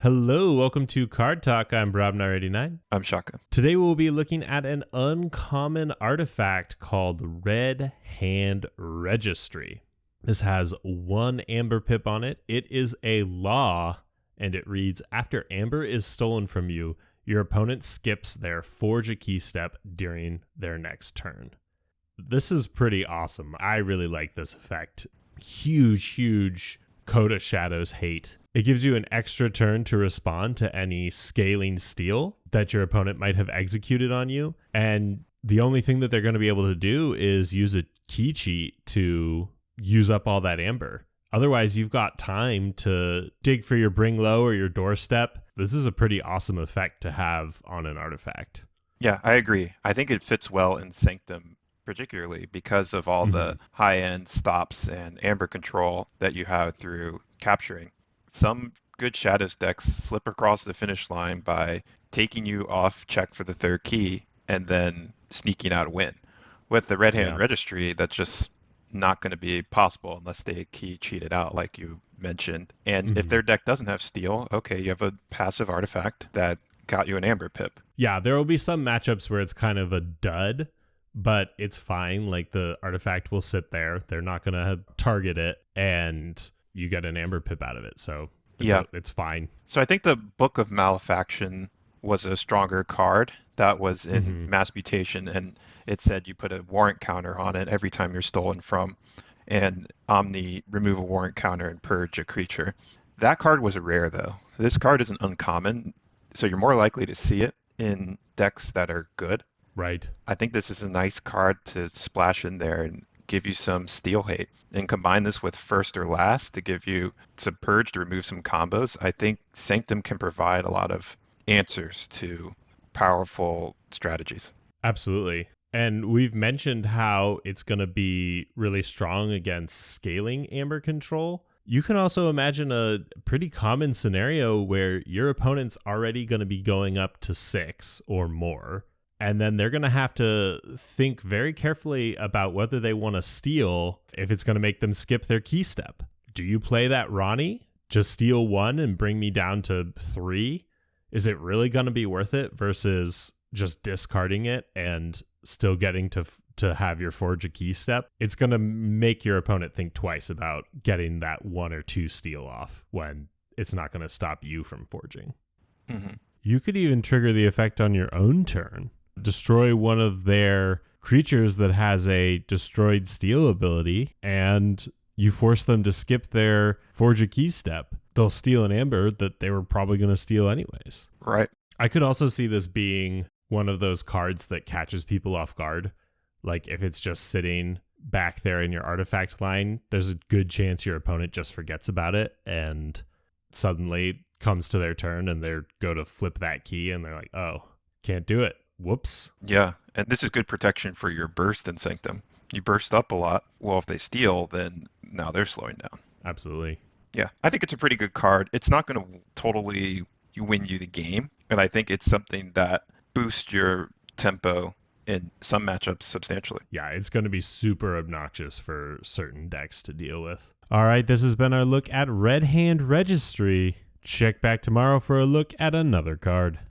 Hello, welcome to Card Talk. I'm Brobnar89. I'm Shaka. Today we'll be looking at an uncommon artifact called Redhand Registry. This has one amber pip on it. It is a law, and it reads, after amber is stolen from you, your opponent skips their forge a key step during their next turn. This is pretty awesome. I really like this effect. Huge Coda Shadows hate. It gives you an extra turn to respond to any scaling steal that your opponent might have executed on you. And the only thing that they're going to be able to do is use a key cheat to use up all that amber. Otherwise, you've got time to dig for your bring low or your doorstep. This is a pretty awesome effect to have on an artifact. Yeah, I agree. I think it fits well in Sanctum, particularly because of all the high-end stops and amber control that you have through capturing. Some good Shadows decks slip across the finish line by taking you off check for the third key and then sneaking out a win. With the Redhand Registry, that's just not going to be possible unless they key cheat it out, like you mentioned. And if their deck doesn't have steal, okay, you have a passive artifact that got you an amber pip. Yeah, there will be some matchups where it's kind of a dud, but it's fine. Like the artifact will sit there. They're not going to target it, and you get an amber pip out of it. So it's fine. So I think the Book of Malefaction was a stronger card that was in mass mutation, and it said you put a warrant counter on it every time you're stolen from, and Omni remove a warrant counter and purge a creature. That card was rare though. This card isn't uncommon, so you're more likely to see it in decks that are good. Right. I think this is a nice card to splash in there and give you some steal hate, and combine this with first or last to give you some purge to remove some combos. I think Sanctum can provide a lot of answers to powerful strategies. Absolutely. And we've mentioned how it's going to be really strong against scaling amber control. You can also imagine a pretty common scenario where your opponent's already going to be going up to 6 or more. And then they're going to have to think very carefully about whether they want to steal if it's going to make them skip their key step. Do you play that Ronnie? Just steal 1 and bring me down to 3? Is it really going to be worth it versus just discarding it and still getting to have your forge a key step? It's going to make your opponent think twice about getting that 1 or 2 steal off when it's not going to stop you from forging. You could even trigger the effect on your own turn. Destroy one of their creatures that has a destroyed steal ability, and you force them to skip their forge a key step. They'll steal an amber that they were probably going to steal anyways. Right. I could also see this being one of those cards that catches people off guard. Like if it's just sitting back there in your artifact line, there's a good chance your opponent just forgets about it and suddenly comes to their turn and they go to flip that key and they're like, oh, can't do it. Whoops. Yeah, and this is good protection for your burst in Sanctum. You burst up a lot. Well, if they steal, then now they're slowing down. Absolutely. Yeah, I think it's a pretty good card. It's not going to totally win you the game, and I think it's something that boosts your tempo in some matchups substantially. Yeah, it's going to be super obnoxious for certain decks to deal with. All right, this has been our look at Redhand Registry. Check back tomorrow for a look at another card.